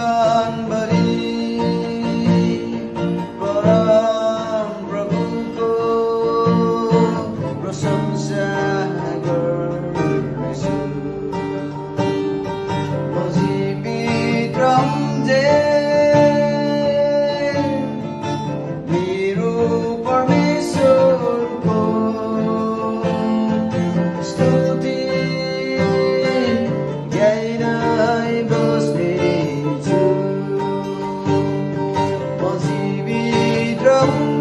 जीवनभरि परम प्रभुको प्रशंसा गर्नेछु। म जीवित रहन्जेल मेरो परमेश्वरको स्तुति गाइदै बस्नेछु। म जीवित रहन्जेल